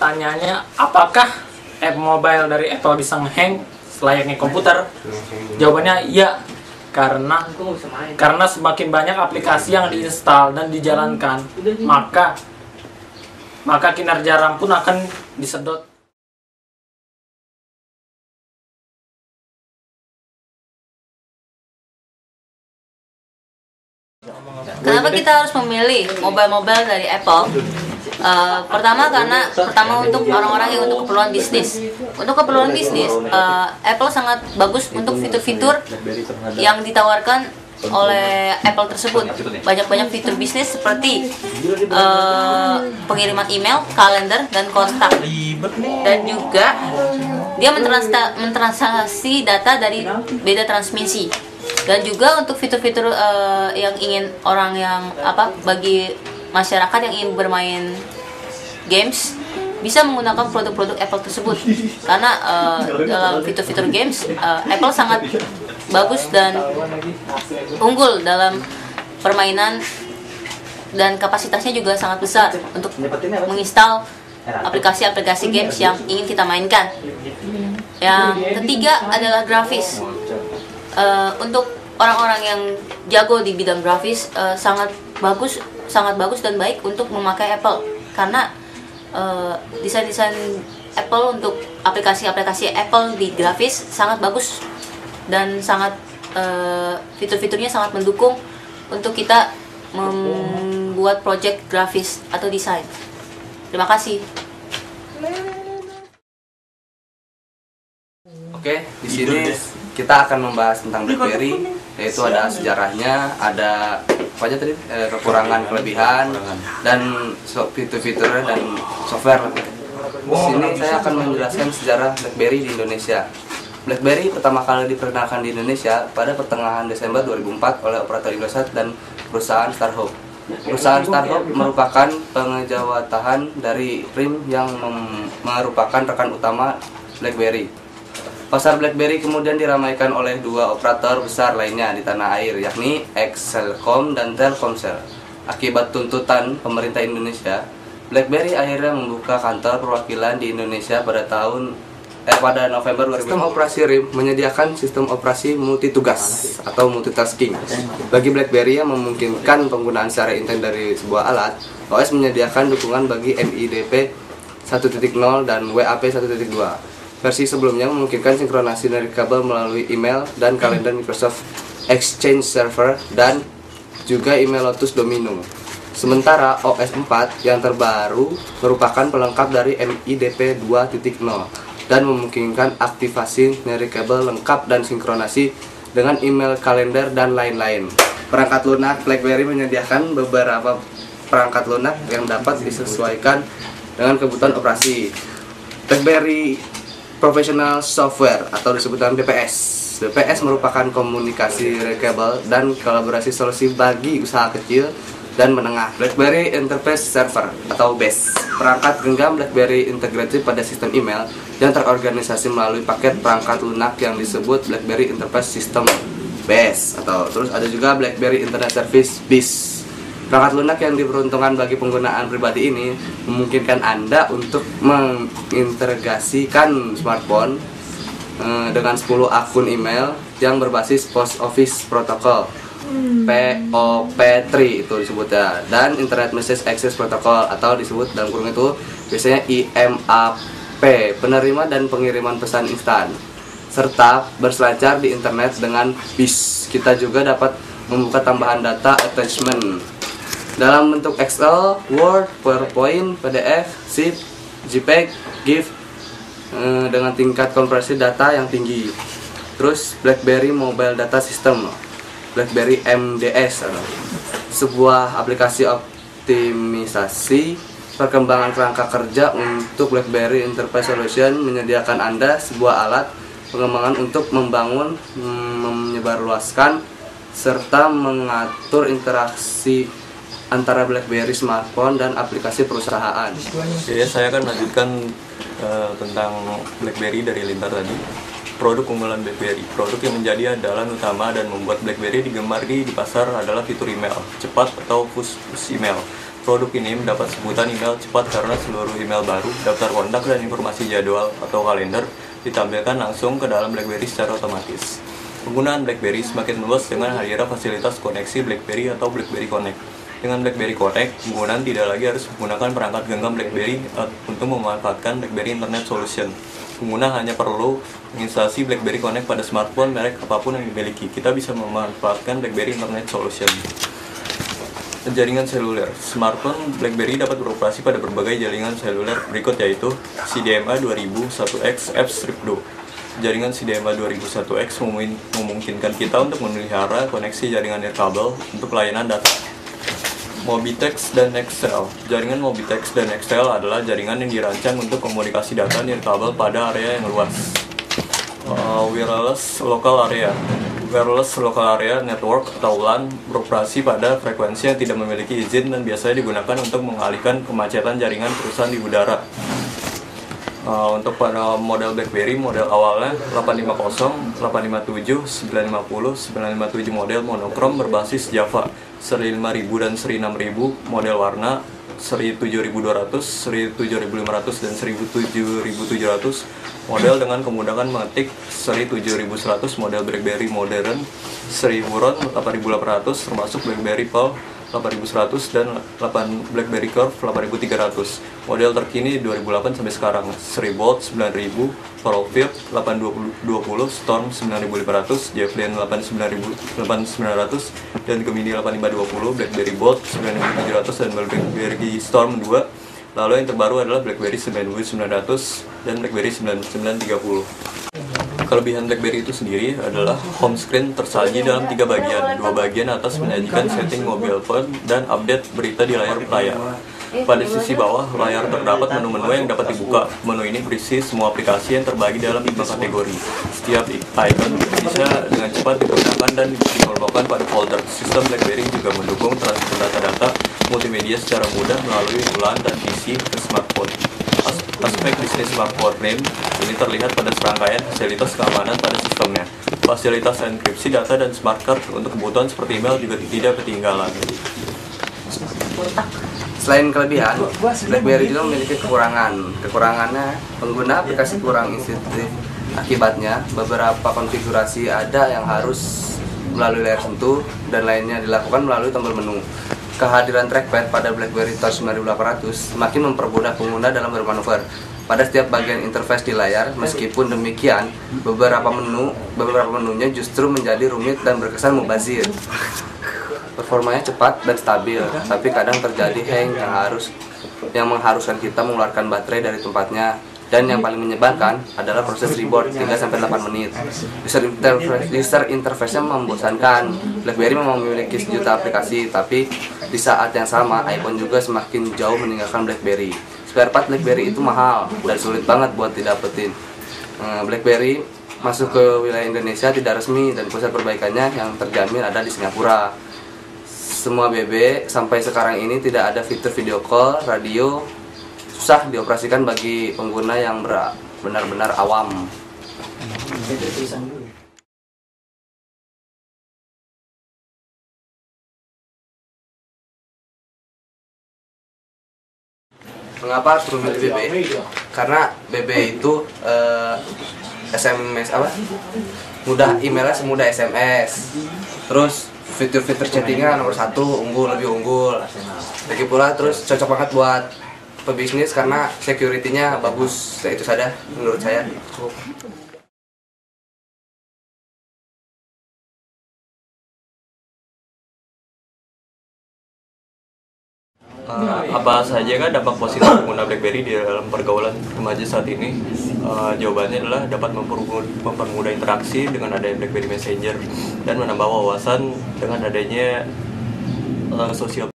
pertanyaannya, apakah app mobile dari Apple bisa nge-hang selayaknya komputer? Jawabannya iya, karena semakin banyak aplikasi yang diinstal dan dijalankan, maka kinerja RAM pun akan disedot. Kenapa kita harus memilih mobile dari Apple? Pertama untuk orang-orang yang untuk keperluan bisnis. Untuk keperluan bisnis, Apple sangat bagus untuk fitur-fitur yang ditawarkan oleh Apple tersebut. Banyak fitur bisnis seperti pengiriman email, kalender, dan kontak. Dan juga dia mentransaksi data dari beda transmisi. Dan juga untuk fitur-fitur yang ingin orang yang bagi masyarakat yang ingin bermain games bisa menggunakan produk-produk Apple tersebut, karena dalam fitur-fitur games Apple sangat bagus dan unggul dalam permainan, dan kapasitasnya juga sangat besar untuk menginstal aplikasi-aplikasi games yang ingin kita mainkan. Yang ketiga adalah grafis. Untuk orang-orang yang jago di bidang grafis sangat bagus dan baik untuk memakai Apple, karena desain-desain Apple untuk aplikasi-aplikasi Apple di grafis sangat bagus dan sangat fitur-fiturnya sangat mendukung untuk kita membuat project grafis atau desain. Terima kasih. Oke, di sini kita akan membahas tentang BlackBerry, yaitu ada sejarahnya, ada apa aja tadi, kekurangan, kelebihan, dan fitur-fitur dan software. Di sini saya akan menjelaskan sejarah BlackBerry di Indonesia. BlackBerry pertama kali diperkenalkan di Indonesia pada pertengahan Desember 2004 oleh operator Indosat dan perusahaan StarHub. Perusahaan StarHub merupakan pengejawatahan dari Prim yang merupakan rekan utama BlackBerry. Pasar BlackBerry kemudian diramaikan oleh dua operator besar lainnya di tanah air, yakni Excelcom dan Telkomsel. Akibat tuntutan pemerintah Indonesia, BlackBerry akhirnya membuka kantor perwakilan di Indonesia pada November 2000. Sistem operasi RIM menyediakan sistem operasi multitugas atau multitasking. Bagi BlackBerry yang memungkinkan penggunaan secara intens dari sebuah alat, OS menyediakan dukungan bagi MIDP 1.0 dan WAP 1.2. Versi sebelumnya memungkinkan sinkronasi dari kabel melalui email dan kalender Microsoft Exchange Server dan juga email Lotus Domino. Sementara OS 4 yang terbaru merupakan pelengkap dari MIDP 2.0 dan memungkinkan aktivasi dari kabel lengkap dan sinkronasi dengan email, kalender, dan lain-lain. Perangkat lunak BlackBerry menyediakan beberapa perangkat lunak yang dapat disesuaikan dengan kebutuhan operasi. BlackBerry Professional Software atau disebutkan BPS. BPS merupakan komunikasi reachable dan kolaborasi solusi bagi usaha kecil dan menengah. BlackBerry Enterprise Server atau BES, perangkat genggam BlackBerry integratif pada sistem email yang terorganisasi melalui paket perangkat lunak yang disebut BlackBerry Enterprise System BES, atau terus ada juga BlackBerry Internet Service BIS. Perangkat lunak yang diperuntukkan bagi penggunaan pribadi ini memungkinkan Anda untuk mengintegrasikan smartphone dengan 10 akun email yang berbasis Post Office Protocol POP3 itu disebutnya, dan Internet Message Access Protocol atau disebut dalam kurung itu biasanya IMAP, penerima dan pengiriman pesan instan, serta berselancar di internet dengan BIS. Kita juga dapat membuka tambahan data attachment dalam bentuk Excel, Word, PowerPoint, PDF, Zip, JPEG, GIF dengan tingkat kompresi data yang tinggi. Terus BlackBerry Mobile Data System, BlackBerry MDS, sebuah aplikasi optimisasi perkembangan kerangka kerja untuk BlackBerry Enterprise Solution, menyediakan Anda sebuah alat pengembangan untuk membangun, menyebarluaskan, serta mengatur interaksi antara BlackBerry smartphone dan aplikasi perusahaan. Jadi saya akan melanjutkan tentang BlackBerry dari Lintar tadi. Produk unggulan BlackBerry, produk yang menjadi andalan utama dan membuat BlackBerry digemari di pasar adalah fitur email cepat atau push email. Produk ini mendapat sebutan email cepat karena seluruh email baru, daftar kontak, dan informasi jadwal atau kalender ditampilkan langsung ke dalam BlackBerry secara otomatis. Penggunaan BlackBerry semakin meluas dengan hadirnya fasilitas koneksi BlackBerry atau BlackBerry Connect. Dengan BlackBerry Connect, penggunaan tidak lagi harus menggunakan perangkat genggam BlackBerry untuk memanfaatkan BlackBerry Internet Solution. Pengguna hanya perlu menginstalasi BlackBerry Connect pada smartphone merek apapun yang dimiliki. Kita bisa memanfaatkan BlackBerry Internet Solution. Jaringan seluler. Smartphone BlackBerry dapat beroperasi pada berbagai jaringan seluler berikut, yaitu CDMA 2001X F-2. Jaringan CDMA 2001X memungkinkan kita untuk memelihara koneksi jaringan nirkabel untuk layanan data. Mobitex dan Nextel. Jaringan Mobitex dan Nextel adalah jaringan yang dirancang untuk komunikasi data nirkabel pada area yang luas. Wireless Local Area. Wireless Local Area Network atau WLAN beroperasi pada frekuensi yang tidak memiliki izin dan biasanya digunakan untuk mengalihkan kemacetan jaringan perusahaan di udara. Untuk pada model BlackBerry, model awalnya 850, 857, 950, 957 model monokrom berbasis Java, seri 5000 dan seri 6000 model warna, seri 7200, seri 7500 dan seri 7700 model dengan kemudahan mengetik, seri 7100 model BlackBerry modern, seri Huron 8800 termasuk BlackBerry Pearl 8100 dan BlackBerry Curve 8300. Model terkini 2008 sampai sekarang, seri Bolt 9000, Pearlfield 820, Storm 9500, Javelin 8900 dan Gemini 8520, BlackBerry Bolt 9700 dan BlackBerry Storm 2. Lalu yang terbaru adalah BlackBerry 9900 dan BlackBerry 9930. Kelebihan BlackBerry itu sendiri adalah home screen tersaji dalam 3 bagian. 2 bagian atas menyajikan setting mobile phone dan update berita di layar. Pada sisi bawah layar terdapat menu-menu yang dapat dibuka. Menu ini berisi semua aplikasi yang terbagi dalam 5 kategori. Setiap icon bisa dengan cepat digunakan dan dikelompokkan pada folder. Sistem BlackBerry juga mendukung transfer data-data multimedia secara mudah melalui WLAN dan PC ke smartphone. Aspek bisnis smartphone name ini terlihat pada serangkaian fasilitas keamanan pada sistemnya. Fasilitas enkripsi data dan smart card untuk kebutuhan seperti email juga tidak ketinggalan. Selain kelebihan, BlackBerry juga memiliki kekurangan. Kekurangannya, pengguna aplikasi kurang intuitif. Akibatnya, beberapa konfigurasi ada yang harus melalui layar sentuh dan lainnya dilakukan melalui tombol menu. Kehadiran trackpad pada BlackBerry Touch 9800 semakin mempermudah pengguna dalam bermanuver pada setiap bagian interface di layar. Meskipun demikian, beberapa menunya justru menjadi rumit dan berkesan mubazir. Performanya cepat dan stabil, tapi kadang terjadi hang yang mengharuskan kita mengeluarkan baterai dari tempatnya. Dan yang paling menyebalkan adalah proses reboot 3-8 menit. User interface-nya membosankan. BlackBerry memang memiliki sejuta aplikasi, tapi di saat yang sama iPhone juga semakin jauh meninggalkan BlackBerry. Spare part BlackBerry itu mahal dan sulit banget buat didapetin. BlackBerry masuk ke wilayah Indonesia tidak resmi dan pusat perbaikannya yang terjamin ada di Singapura. Semua BB sampai sekarang ini tidak ada fitur video call, radio, susah dioperasikan bagi pengguna yang benar-benar awam. Mengapa harus memilih BB? Karena BB itu SMS mudah, emailnya semudah SMS. Terus fitur-fitur chattingnya nomor 1 lebih unggul. Lagi pula terus cocok banget buat pebisnis karena security-nya bagus. Itu saja menurut saya. Apa saja kan dampak positif pengguna BlackBerry di dalam pergaulan remaja saat ini? Jawabannya adalah dapat mempermudah interaksi dengan adanya BlackBerry Messenger dan menambah wawasan dengan adanya sosial